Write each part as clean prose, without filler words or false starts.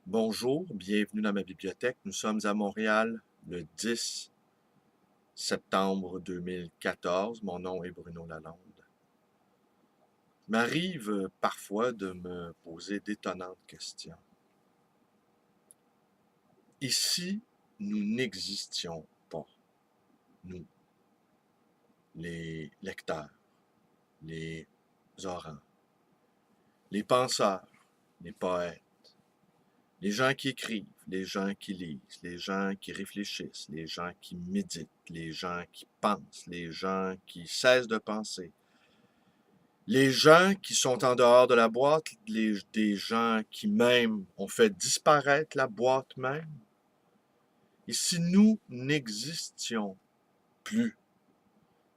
Bonjour, bienvenue dans ma bibliothèque. Nous sommes à Montréal le 10 septembre 2014. Mon nom est Bruno Lalonde. Il m'arrive parfois de me poser d'étonnantes questions. Et si nous n'existions pas, nous, les lecteurs, les orants, les penseurs, les poètes, les gens qui écrivent, les gens qui lisent, les gens qui réfléchissent, les gens qui méditent, les gens qui pensent, les gens qui cessent de penser, les gens qui sont en dehors de la boîte, des gens qui même ont fait disparaître la boîte même. Et si nous n'existions plus,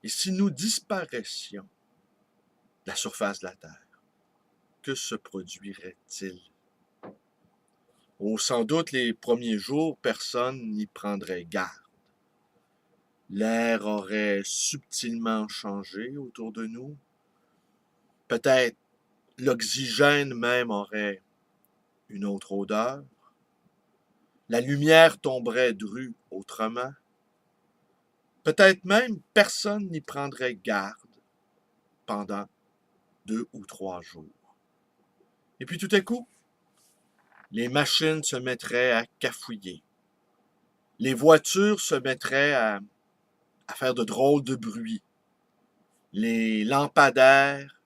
et si nous disparaissions de la surface de la Terre, que se produirait-il? Oh, sans doute les premiers jours, personne n'y prendrait garde. L'air aurait subtilement changé autour de nous. Peut-être l'oxygène même aurait une autre odeur. La lumière tomberait drue autrement. Peut-être même personne n'y prendrait garde pendant 2 ou 3 jours. Et puis tout à coup, les machines se mettraient à cafouiller. Les voitures se mettraient à faire de drôles de bruits. Les lampadaires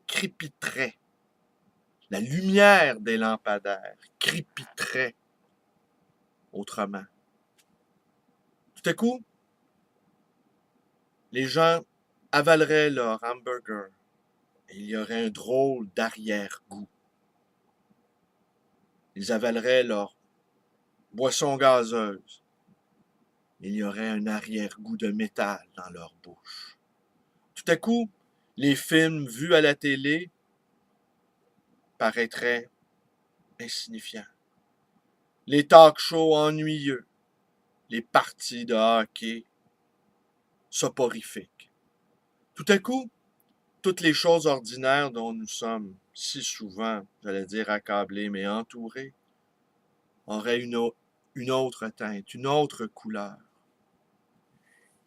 crépiteraient. La lumière des lampadaires crépiterait autrement. Tout à coup, les gens avaleraient leur hamburger et il y aurait un drôle d'arrière-goût. Ils avaleraient leur boisson gazeuse. Il y aurait un arrière-goût de métal dans leur bouche. Tout à coup, les films vus à la télé paraîtraient insignifiants. Les talk-shows ennuyeux, les parties de hockey soporifiques. Tout à coup, toutes les choses ordinaires dont nous sommes si souvent, j'allais dire accablés, mais entourés, auraient une autre teinte, une autre couleur.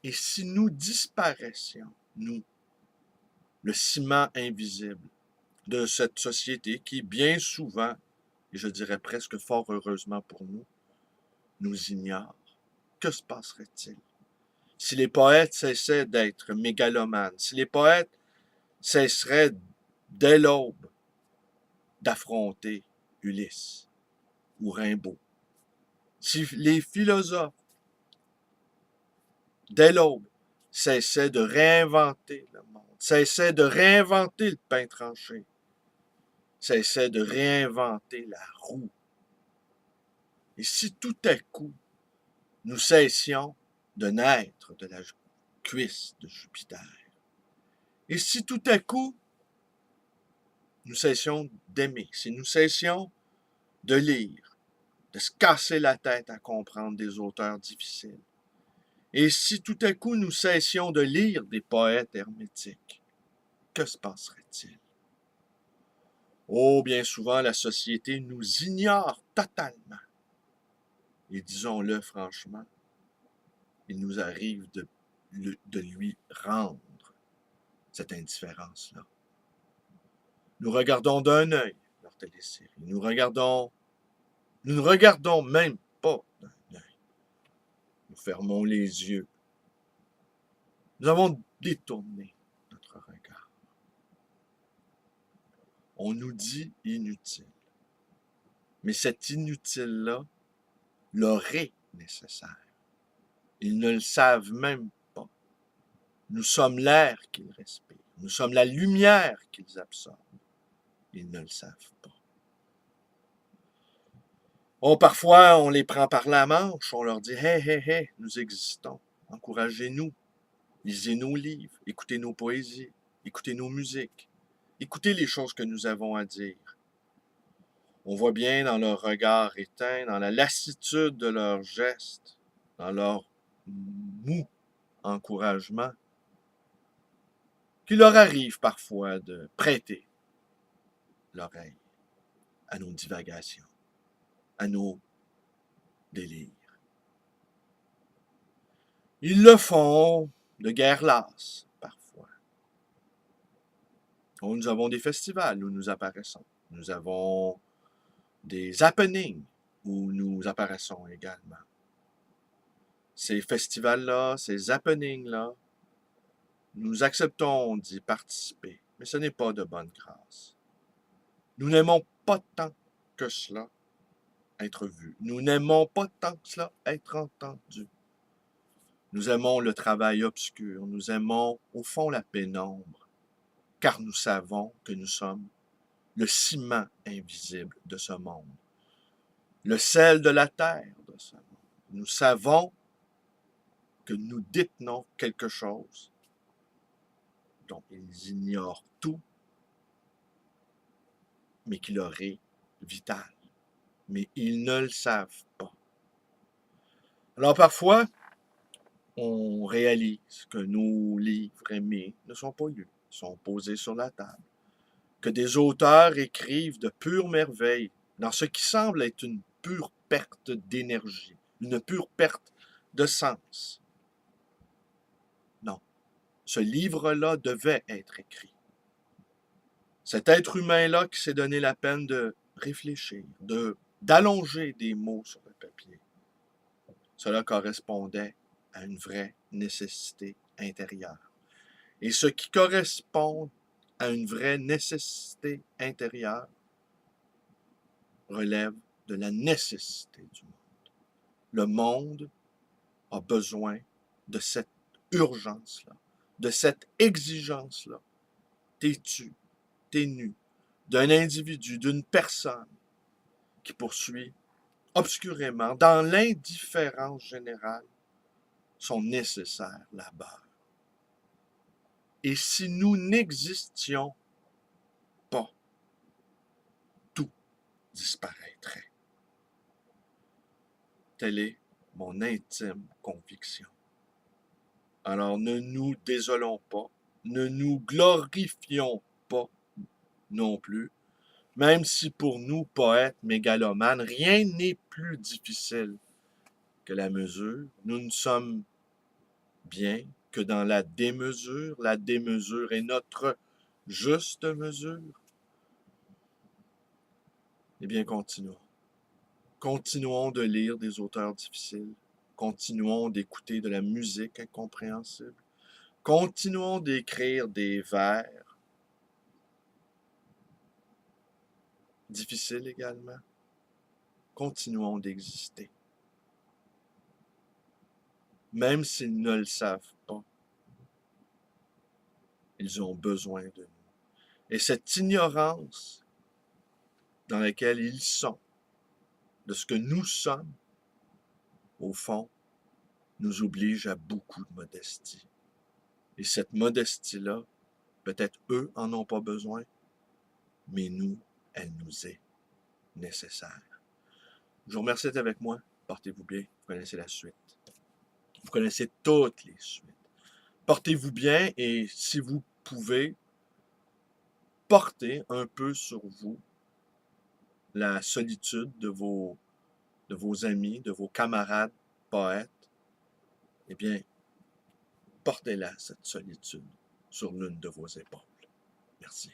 Et si nous disparaissions, nous, le ciment invisible de cette société qui, bien souvent, et je dirais presque fort heureusement pour nous, nous ignore, que se passerait-il? Si les poètes cessaient d'être mégalomanes, si les poètes cesseraient dès l'aube d'affronter Ulysse ou Rimbaud, si les philosophes, dès l'aube, cessaient de réinventer le monde, cessaient de réinventer le pain tranché, cessaient de réinventer la roue, et si tout à coup, nous cessions de naître de la cuisse de Jupiter, et si tout à coup, nous cessions d'aimer, si nous cessions de lire, de se casser la tête à comprendre des auteurs difficiles, et si tout à coup nous cessions de lire des poètes hermétiques, que se passerait-il? Oh, bien souvent, la société nous ignore totalement. Et disons-le franchement, il nous arrive de lui rendre cette indifférence-là. Nous regardons d'un œil leur télésérie. Nous ne regardons même pas d'un œil. Nous fermons les yeux. Nous avons détourné notre regard. On nous dit inutile. Mais cet inutile-là leur est nécessaire. Ils ne le savent même pas. Nous sommes l'air qu'ils respirent. Nous sommes la lumière qu'ils absorbent. Ils ne le savent pas. Oh, parfois, on les prend par la manche, on leur dit « Hey, hey, hey, nous existons, encouragez-nous, lisez nos livres, écoutez nos poésies, écoutez nos musiques, écoutez les choses que nous avons à dire. » On voit bien dans leur regard éteint, dans la lassitude de leurs gestes, dans leur mou encouragement, qu'il leur arrive parfois de prêter l'oreille à nos divagations. à nos délires. Ils le font de guerre lasse, parfois. Nous avons des festivals où nous apparaissons. Nous avons des happenings où nous apparaissons également. Ces festivals-là, ces happenings-là, nous acceptons d'y participer, mais ce n'est pas de bonne grâce. Nous n'aimons pas tant que cela être vu. Nous n'aimons pas tant que cela être entendu. Nous aimons le travail obscur, nous aimons au fond la pénombre, car nous savons que nous sommes le ciment invisible de ce monde, le sel de la terre de ce monde. Nous savons que nous détenons quelque chose dont ils ignorent tout, mais qui leur est vital. Mais ils ne le savent pas. Alors parfois, on réalise que nos livres aimés ne sont pas lus, sont posés sur la table, que des auteurs écrivent de pures merveilles dans ce qui semble être une pure perte d'énergie, une pure perte de sens. Non, ce livre-là devait être écrit. Cet être humain-là qui s'est donné la peine de réfléchir, d'allonger des mots sur le papier, cela correspondait à une vraie nécessité intérieure. Et ce qui correspond à une vraie nécessité intérieure relève de la nécessité du monde. Le monde a besoin de cette urgence-là, de cette exigence-là, têtue, ténue, d'un individu, d'une personne qui poursuit obscurément, dans l'indifférence générale, son nécessaire labeur. Et si nous n'existions pas, tout disparaîtrait. Telle est mon intime conviction. Alors ne nous désolons pas, ne nous glorifions pas non plus, même si pour nous, poètes mégalomanes, rien n'est plus difficile que la mesure. Nous ne sommes bien que dans la démesure est notre juste mesure. Eh bien, continuons. Continuons de lire des auteurs difficiles. Continuons d'écouter de la musique incompréhensible. Continuons d'écrire des vers difficiles également. Continuons d'exister. Même s'ils ne le savent pas, ils ont besoin de nous. Et cette ignorance dans laquelle ils sont, de ce que nous sommes, au fond, nous oblige à beaucoup de modestie. Et cette modestie-là, peut-être eux en ont pas besoin, mais nous, elle nous est nécessaire. Je vous remercie d'être avec moi. Portez-vous bien. Vous connaissez la suite. Vous connaissez toutes les suites. Portez-vous bien et si vous pouvez, portez un peu sur vous la solitude de vos amis, de vos camarades poètes. Eh bien, portez-la, cette solitude, sur l'une de vos épaules. Merci.